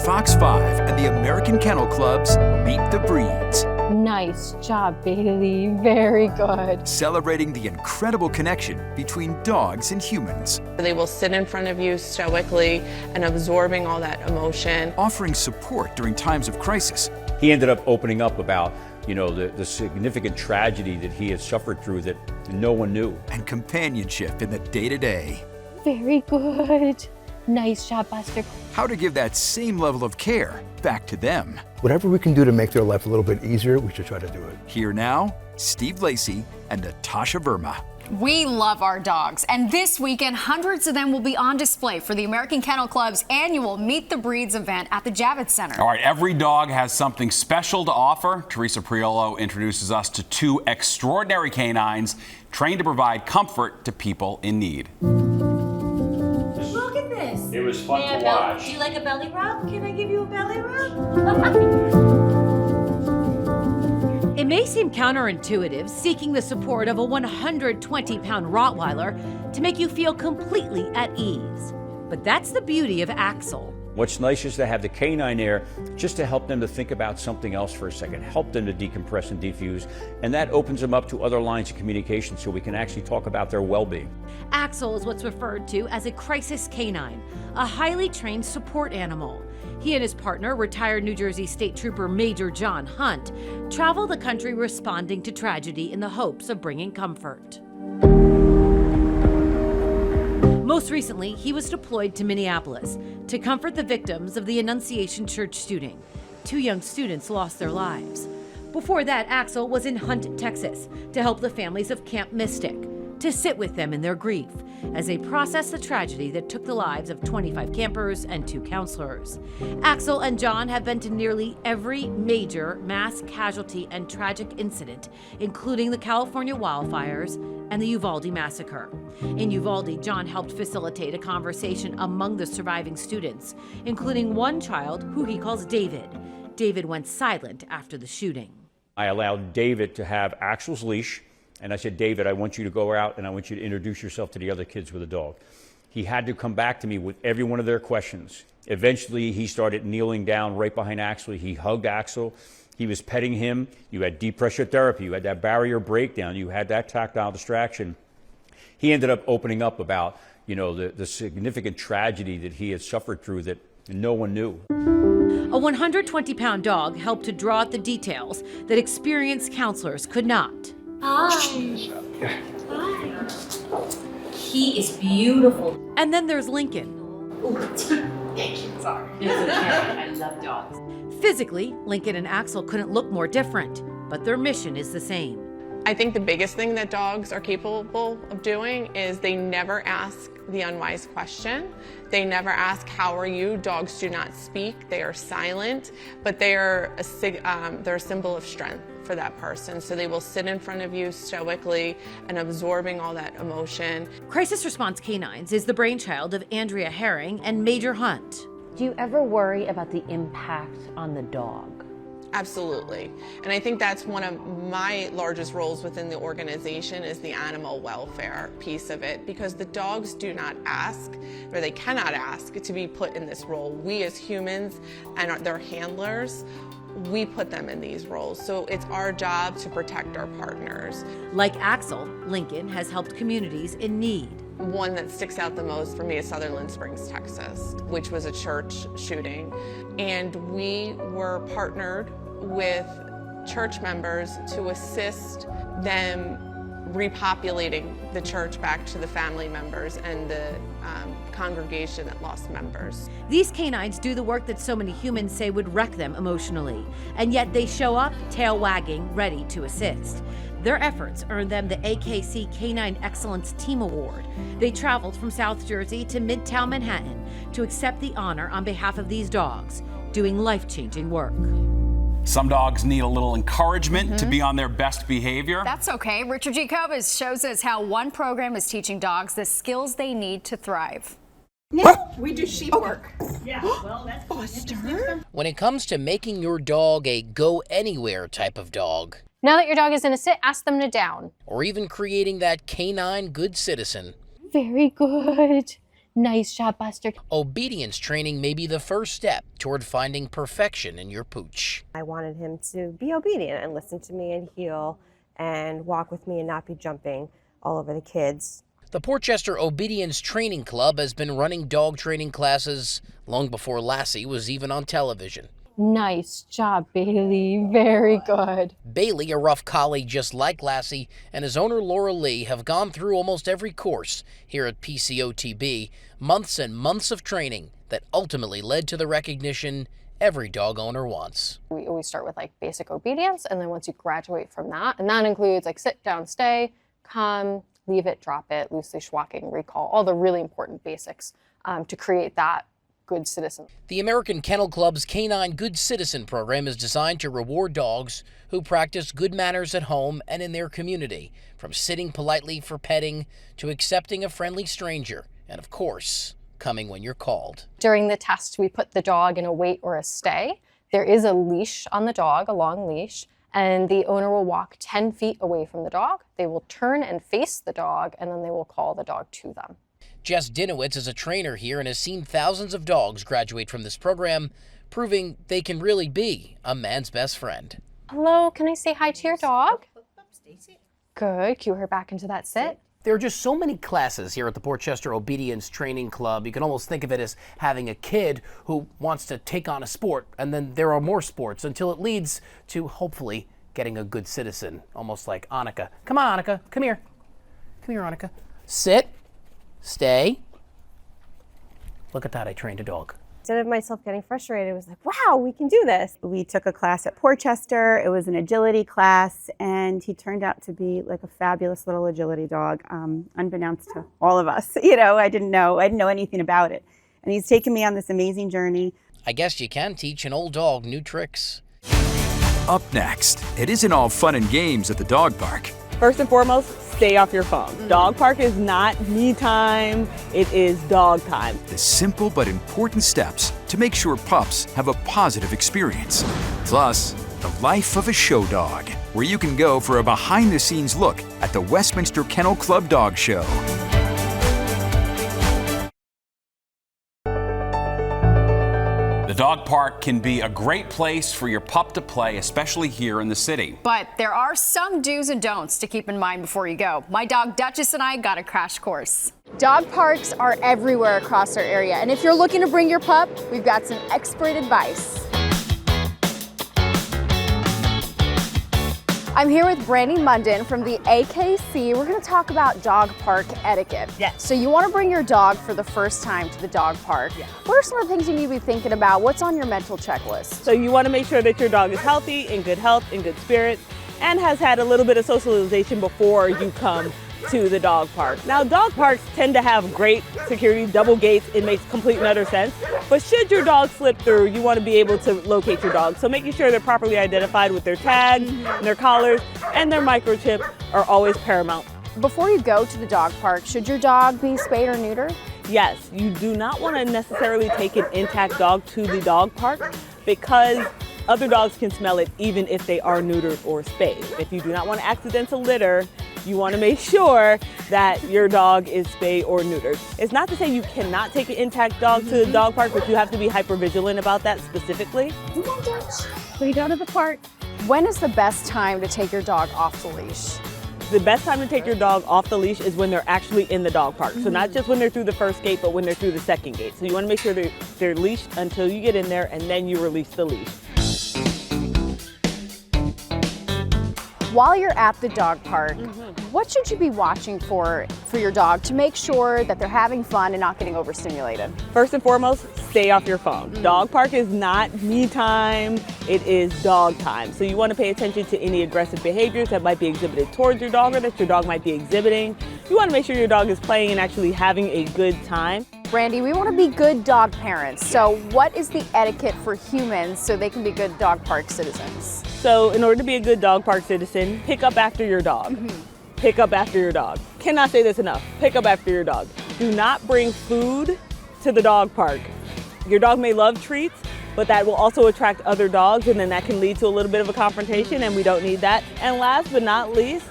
Fox 5 and the American Kennel Club's Meet the Breeds. Nice job, Bailey. Very good. Celebrating the incredible connection between dogs and humans. They will sit in front of you stoically and absorbing all that emotion. Offering support during times of crisis. He ended up opening up about, the significant tragedy that he had suffered through that no one knew. And companionship in the day-to-day. Very good. Nice job, Buster. How to give that same level of care back to them. Whatever we can do to make their life a little bit easier, we should try to do it. Here now, Steve Lacey and Natasha Verma. We love our dogs, and this weekend, hundreds of them will be on display for the American Kennel Club's annual Meet the Breeds event at the Javits Center. All right, every dog has something special to offer. Teresa Priolo introduces us to two extraordinary canines trained to provide comfort to people in need. Look at this. It was fun to watch. Do you like a belly rub? Can I give you a belly rub? It may seem counterintuitive seeking the support of a 120-pound Rottweiler to make you feel completely at ease. But that's the beauty of Axel. What's nice is to have the canine there just to help them to think about something else for a second, help them to decompress and defuse, and that opens them up to other lines of communication so we can actually talk about their well-being. Axel is what's referred to as a crisis canine, a highly trained support animal. He and his partner, retired New Jersey State Trooper Major John Hunt, travel the country responding to tragedy in the hopes of bringing comfort. Most recently, he was deployed to Minneapolis to comfort the victims of the Annunciation Church shooting. 2 young students lost their lives. Before that, Axel was in Hunt, Texas, to help the families of Camp Mystic, to sit with them in their grief as they process the tragedy that took the lives of 25 campers and 2 counselors. Axel and John have been to nearly every major mass casualty and tragic incident, including the California wildfires and the Uvalde massacre. In Uvalde, John helped facilitate a conversation among the surviving students, including one child who he calls David. David went silent after the shooting. I allowed David to have Axel's leash, and I said, David, I want you to go out and I want you to introduce yourself to the other kids with a dog. He had to come back to me with every one of their questions. Eventually, he started kneeling down right behind Axel. He hugged Axel. He was petting him. You had deep pressure therapy. You had that barrier breakdown. You had that tactile distraction. He ended up opening up about, the significant tragedy that he had suffered through that no one knew. A 120-pound dog helped to draw out the details that experienced counselors could not. Hi. Hi. He is beautiful. And then there's Lincoln. Thank you. Sorry. It's okay. I love dogs. Physically, Lincoln and Axel couldn't look more different, but their mission is the same. I think the biggest thing that dogs are capable of doing is they never ask the unwise question. They never ask, how are you? Dogs do not speak. They are silent, but they're a symbol of strength for that person. So they will sit in front of you stoically and absorbing all that emotion. Crisis Response Canines is the brainchild of Andrea Herring and Major Hunt. Do you ever worry about the impact on the dog? Absolutely. And I think that's one of my largest roles within the organization is the animal welfare piece of it, because the dogs do not ask, or they cannot ask, to be put in this role. We as humans and their handlers, we put them in these roles. So it's our job to protect our partners. Like Axel, Lincoln has helped communities in need. One that sticks out the most for me is Sutherland Springs, Texas, which was a church shooting. And we were partnered with church members to assist them repopulating the church back to the family members and the congregation that lost members. These canines do the work that so many humans say would wreck them emotionally, and yet they show up, tail wagging, ready to assist. Their efforts earned them the AKC Canine Excellence Team Award. They traveled from South Jersey to Midtown Manhattan to accept the honor on behalf of these dogs, doing life-changing work. Some dogs need a little encouragement to be on their best behavior. That's okay. Richard G. Cobas shows us how one program is teaching dogs the skills they need to thrive. No, we do sheep work. Yeah, well, that's Buster. When it comes to making your dog a go-anywhere type of dog, Now that your dog is in a sit, ask them to down. or even creating that canine good citizen, Very good. Nice job, Buster. Obedience training may be the first step toward finding perfection in your pooch. I wanted him to be obedient and listen to me and heel and walk with me and not be jumping all over the kids. The Portchester Obedience Training Club has been running dog training classes long before Lassie was even on television. Nice job, Bailey. Very good. Bailey, a rough collie just like Lassie, and his owner Laura Lee have gone through almost every course here at PCOTB, months and months of training that ultimately led to the recognition every dog owner wants. We always start with like basic obedience, and then once you graduate from that, and that includes like sit down, stay, come, leave it, drop it, loose leash walking, recall, all the really important basics to create that good citizen. The American Kennel Club's Canine Good Citizen program is designed to reward dogs who practice good manners at home and in their community, from sitting politely for petting to accepting a friendly stranger, and of course, coming when you're called. During the test, we put the dog in a wait or a stay. There is a leash on the dog, a long leash, and the owner will walk 10 feet away from the dog. They will turn and face the dog, and then they will call the dog to them. Jess Dinowitz is a trainer here and has seen thousands of dogs graduate from this program, proving they can really be a man's best friend. Hello, can I say hi to your dog? Good, cue her back into that sit. There are just so many classes here at the Portchester Obedience Training Club. You can almost think of it as having a kid who wants to take on a sport, and then there are more sports until it leads to hopefully getting a good citizen, almost like Annika. Come on, Annika, come here. Come here, Annika. Sit, stay. Look at that, I trained a dog. Instead of myself getting frustrated, it was like, wow, we can do this. We took a class at Portchester. It was an agility class, and he turned out to be like a fabulous little agility dog, unbeknownst to all of us. You know, I didn't know anything about it. And he's taken me on this amazing journey. I guess you can teach an old dog new tricks. Up next, it isn't all fun and games at the dog park. First and foremost, stay off your phone. Dog park is not me time, it is dog time. The simple but important steps to make sure pups have a positive experience. Plus, the life of a show dog, where you can go for a behind-the-scenes look at the Westminster Kennel Club Dog Show. The dog park can be a great place for your pup to play, especially here in the city. But there are some do's and don'ts to keep in mind before you go. My dog Duchess and I got a crash course. Dog parks are everywhere across our area, and if you're looking to bring your pup, we've got some expert advice. I'm here with Brandy Munden from the AKC. We're going to talk about dog park etiquette. Yes. So you want to bring your dog for the first time to the dog park. Yes. What are some of the things you need to be thinking about? What's on your mental checklist? So you want to make sure that your dog is healthy, in good health, in good spirits, and has had a little bit of socialization before you come to the dog park. Now, dog parks tend to have great security, double gates. It makes complete and utter sense. But should your dog slip through, you want to be able to locate your dog. So making sure they're properly identified with their tags, and their collars, and their microchip are always paramount. Before you go to the dog park, should your dog be spayed or neutered? Yes, you do not want to necessarily take an intact dog to the dog park because other dogs can smell it even if they are neutered or spayed. If you do not want accidental litter, you want to make sure that your dog is spayed or neutered. It's not to say you cannot take an intact dog to the dog park, but you have to be hyper vigilant about that specifically. We go to the park. When is the best time to take your dog off the leash? The best time to take your dog off the leash is when they're actually in the dog park. So not just when they're through the first gate, but when they're through the second gate. So you want to make sure they're leashed until you get in there, and then you release the leash. While you're at the dog park, what should you be watching for your dog to make sure that they're having fun and not getting overstimulated? First and foremost, stay off your phone. Dog park is not me time, it is dog time. So you want to pay attention to any aggressive behaviors that might be exhibited towards your dog or that your dog might be exhibiting. You want to make sure your dog is playing and actually having a good time. Brandy, we want to be good dog parents. So what is the etiquette for humans so they can be good dog park citizens? So in order to be a good dog park citizen, pick up after your dog. Pick up after your dog. Cannot say this enough. Pick up after your dog. Do not bring food to the dog park. Your dog may love treats, but that will also attract other dogs, and then that can lead to a little bit of a confrontation, and we don't need that. And last but not least,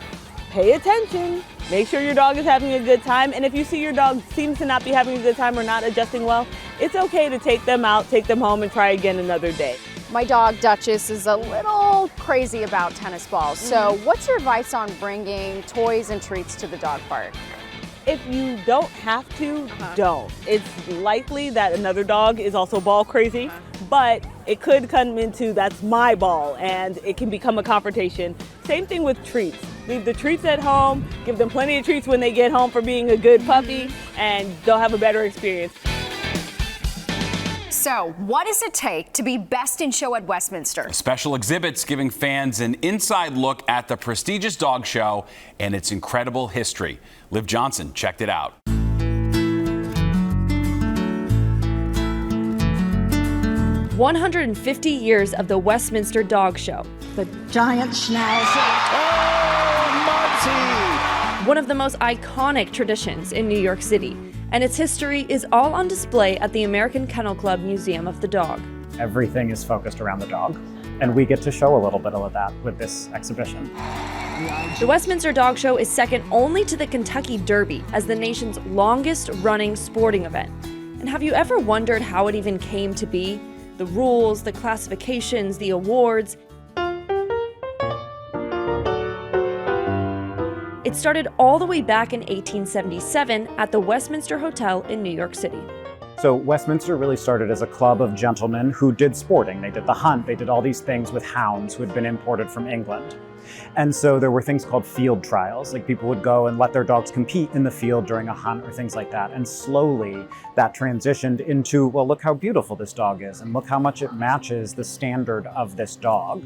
pay attention. Make sure your dog is having a good time, and if you see your dog seems to not be having a good time or not adjusting well, it's okay to take them out, take them home, and try again another day. My dog Duchess is a little crazy about tennis balls. So what's your advice on bringing toys and treats to the dog park? If you don't have to, don't. It's likely that another dog is also ball crazy, but it could come into that's my ball and it can become a confrontation. Same thing with treats. Leave the treats at home, give them plenty of treats when they get home for being a good puppy, and they'll have a better experience. So, what does it take to be best in show at Westminster? Special exhibits giving fans an inside look at the prestigious dog show and its incredible history. Liv Johnson checked it out. 150 years of the Westminster Dog Show. The giant schnauzer. Oh, Monty! One of the most iconic traditions in New York City, and its history is all on display at the American Kennel Club Museum of the Dog. Everything is focused around the dog, and we get to show a little bit of that with this exhibition. The Westminster Dog Show is second only to the Kentucky Derby as the nation's longest running sporting event. And have you ever wondered how it even came to be? The rules, the classifications, the awards. It started all the way back in 1877 at the Westminster Hotel in New York City. So Westminster really started as a club of gentlemen who did sporting. They did the hunt, they did all these things with hounds who had been imported from England. And so there were things called field trials, like people would go and let their dogs compete in the field during a hunt or things like that. And slowly that transitioned into, well, look how beautiful this dog is and look how much it matches the standard of this dog.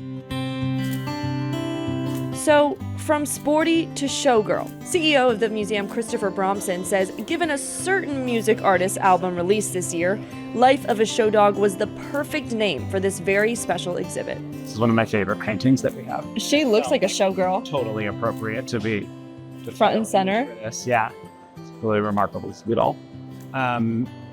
So, from sporty to showgirl, CEO of the museum Christopher Bromson says, given a certain music artist's album released this year, Life of a Show Dog was the perfect name for this very special exhibit. This is one of my favorite paintings that we have. She looks like a showgirl. Totally appropriate to be front and center. Yeah, it's really remarkable. It's good all.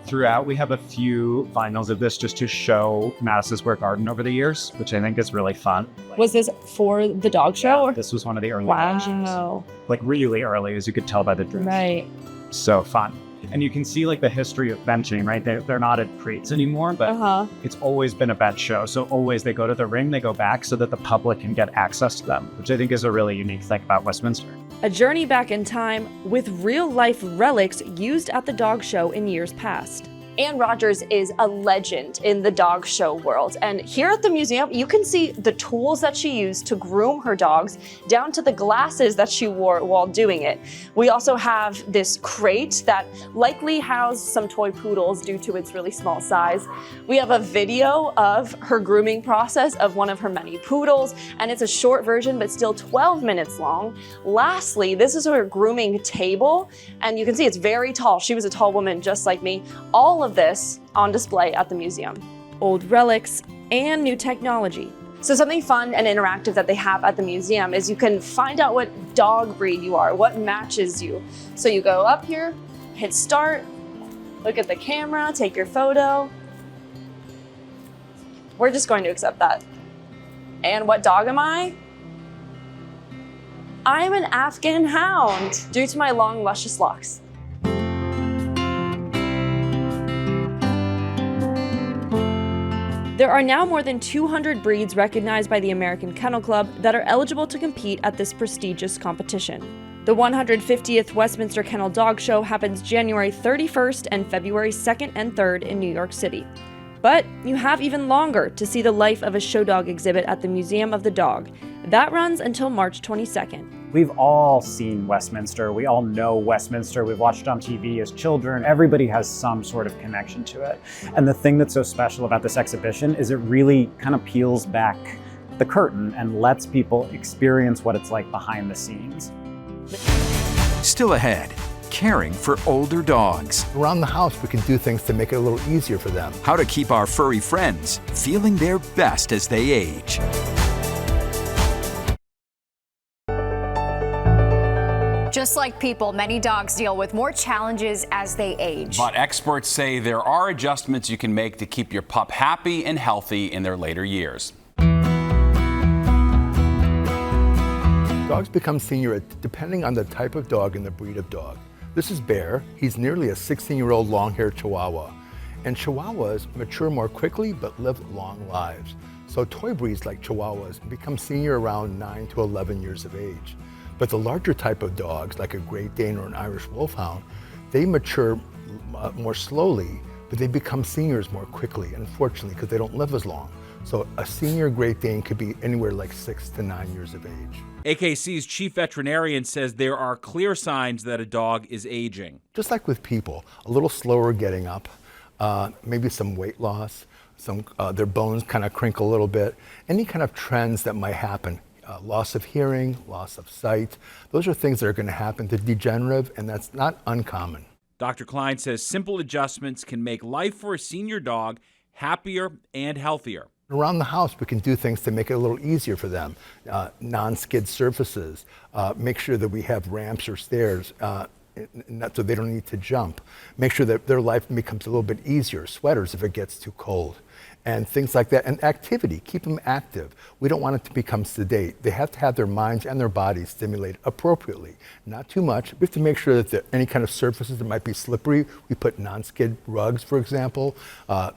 Throughout, we have a few vinyls of this just to show Madison Square Garden over the years, which I think is really fun. Was this for the dog show? Yeah, this was one of the early Wow. Like really early, as you could tell by the dress. Right. So fun. And you can see like the history of benching, right? They're not at crates anymore, but it's always been a bench show. So always they go to the ring, they go back so that the public can get access to them, which I think is a really unique thing about Westminster. A journey back in time with real-life relics used at the dog show in years past. Anne Rogers is a legend in the dog show world. And here at the museum, you can see the tools that she used to groom her dogs, down to the glasses that she wore while doing it. We also have this crate that likely housed some toy poodles due to its really small size. We have a video of her grooming process of one of her many poodles, and it's a short version, but still 12 minutes long. Lastly, this is her grooming table, and you can see it's very tall. She was a tall woman just like me. All of this on display at the museum. Old relics and new technology. So something fun and interactive that they have at the museum is you can find out what dog breed you are, what matches you. So you go up here, hit start, look at the camera, take your photo. We're just going to accept that. And what dog am I? I'm an Afghan hound due to my long, luscious locks. There are now more than 200 breeds recognized by the American Kennel Club that are eligible to compete at this prestigious competition. The 150th Westminster Kennel Dog Show happens January 31st and February 2nd and 3rd in New York City. But you have even longer to see the Life of a Show Dog exhibit at the Museum of the Dog. That runs until March 22nd. We've all seen Westminster. We all know Westminster. We've watched it on TV as children. Everybody has some sort of connection to it. And the thing that's so special about this exhibition is it really kind of peels back the curtain and lets people experience what it's like behind the scenes. Still ahead, caring for older dogs. Around the house, we can do things to make it a little easier for them. How to keep our furry friends feeling their best as they age. Just like people, many dogs deal with more challenges as they age. But experts say there are adjustments you can make to keep your pup happy and healthy in their later years. Dogs become senior depending on the type of dog and the breed of dog. This is Bear. He's nearly a 16-year-old long-haired Chihuahua. And Chihuahuas mature more quickly but live long lives. So toy breeds like Chihuahuas become senior around 9 to 11 years of age. But the larger type of dogs, like a Great Dane or an Irish Wolfhound, they mature more slowly, but they become seniors more quickly, unfortunately, because they don't live as long. So a senior Great Dane could be anywhere like 6 to 9 years of age. AKC's chief veterinarian says there are clear signs that a dog is aging. Just like with people, a little slower getting up, maybe some weight loss, their bones kind of crinkle a little bit, any kind of trends that might happen. Loss of hearing, loss of sight, those are things that are going to happen. They're degenerative, and that's not uncommon. Dr. Klein says simple adjustments can make life for a senior dog happier and healthier. Around the house, we can do things to make it a little easier for them. Non-skid surfaces, make sure that we have ramps or stairs, so they don't need to jump. Make sure that their life becomes a little bit easier. Sweaters if it gets too cold. And things like that. And activity, keep them active. We don't want it to become sedate. They have to have their minds and their bodies stimulated appropriately. Not too much. We have to make sure that any kind of surfaces that might be slippery, we put non-skid rugs, for example.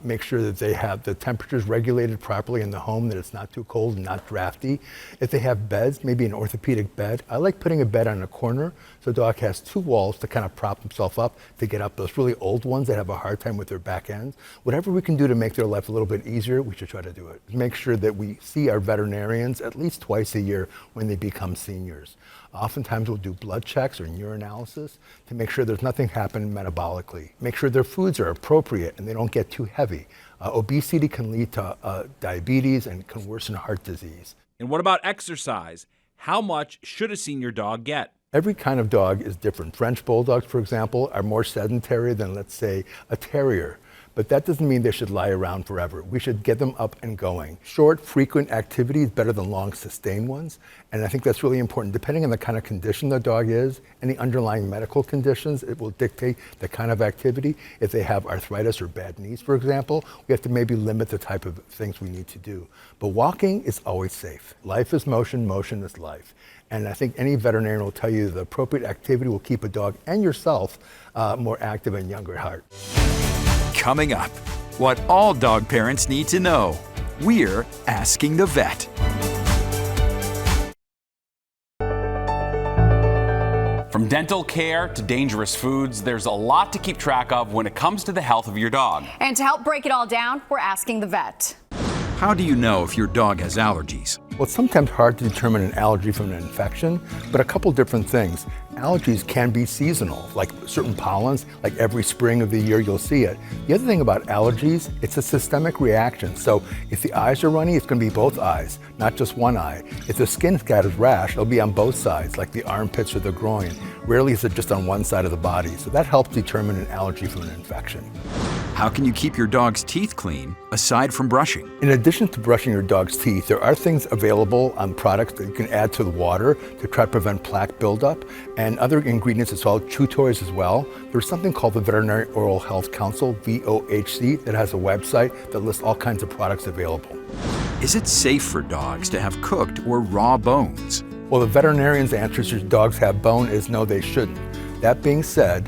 Make sure that they have the temperatures regulated properly in the home, that it's not too cold and not drafty. If they have beds, maybe an orthopedic bed. I like putting a bed on a corner so the dog has two walls to kind of prop himself up to get up. Those really old ones that have a hard time with their back ends. Whatever we can do to make their life a little bit easier, we should try to do it. Make sure that we see our veterinarians at least twice a year when they become seniors. Oftentimes we'll do blood checks or urinalysis to make sure there's nothing happening metabolically. Make sure their foods are appropriate and they don't get too heavy. Obesity can lead to diabetes and can worsen heart disease. And what about exercise? How much should a senior dog get? Every kind of dog is different. French bulldogs, for example, are more sedentary than, let's say, a terrier. But that doesn't mean they should lie around forever. We should get them up and going. Short, frequent activity is better than long, sustained ones. And I think that's really important. Depending on the kind of condition the dog is, any underlying medical conditions, it will dictate the kind of activity. If they have arthritis or bad knees, for example, we have to maybe limit the type of things we need to do. But walking is always safe. Life is motion, motion is life. And I think any veterinarian will tell you the appropriate activity will keep a dog and yourself more active and younger at heart. Coming up, what all dog parents need to know. We're Asking the Vet. From dental care to dangerous foods, there's a lot to keep track of when it comes to the health of your dog. And to help break it all down, we're asking the vet. How do you know if your dog has allergies? Well, it's sometimes hard to determine an allergy from an infection, but a couple different things. Allergies can be seasonal, like certain pollens, like every spring of the year you'll see it. The other thing about allergies, it's a systemic reaction. So if the eyes are runny, it's going to be both eyes, not just one eye. If the skin's got a rash, it'll be on both sides, like the armpits or the groin. Rarely is it just on one side of the body. So that helps determine an allergy from an infection. How can you keep your dog's teeth clean aside from brushing? In addition to brushing your dog's teeth, there are things available on products that you can add to the water to try to prevent plaque buildup, and other ingredients as well, chew toys as well. There's something called the Veterinary Oral Health Council, VOHC, that has a website that lists all kinds of products available. Is it safe for dogs to have cooked or raw bones? Well, the veterinarian's answer to dogs have bone is no, they shouldn't. That being said,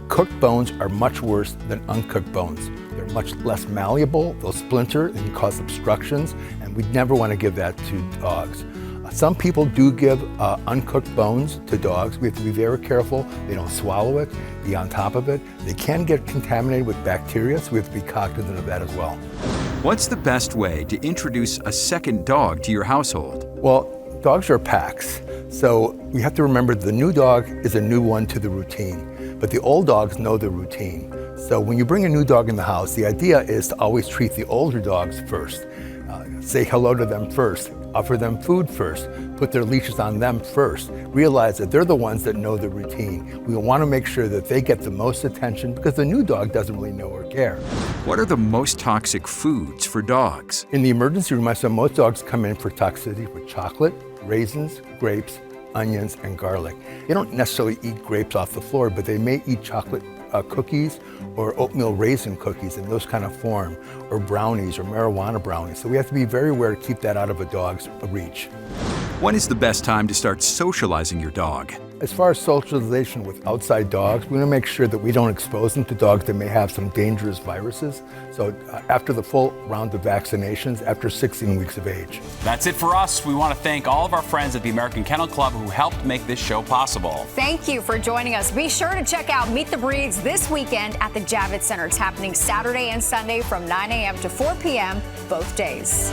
cooked bones are much worse than uncooked bones. They're much less malleable, they'll splinter, and can cause obstructions, and we'd never want to give that to dogs. Some people do give uncooked bones to dogs. We have to be very careful. They don't swallow it, be on top of it. They can get contaminated with bacteria, so we have to be cognizant of that as well. What's the best way to introduce a second dog to your household? Well, dogs are packs, so we have to remember the new dog is a new one to the routine, but the old dogs know the routine. So when you bring a new dog in the house, the idea is to always treat the older dogs first. Say hello to them first, offer them food first, put their leashes on them first. Realize that they're the ones that know the routine. We want to make sure that they get the most attention because the new dog doesn't really know or care. What are the most toxic foods for dogs? In the emergency room, I saw most dogs come in for toxicity with chocolate, raisins, grapes, onions, and garlic. They don't necessarily eat grapes off the floor, but they may eat chocolate cookies or oatmeal raisin cookies in those kind of form, or brownies or marijuana brownies. So we have to be very aware to keep that out of a dog's reach. When is the best time to start socializing your dog? As far as socialization with outside dogs, we want to make sure that we don't expose them to dogs that may have some dangerous viruses. So after the full round of vaccinations, after 16 weeks of age. That's it for us. We want to thank all of our friends at the American Kennel Club who helped make this show possible. Thank you for joining us. Be sure to check out Meet the Breeds this weekend at the Javits Center. It's happening Saturday and Sunday from 9 a.m. to 4 p.m. both days.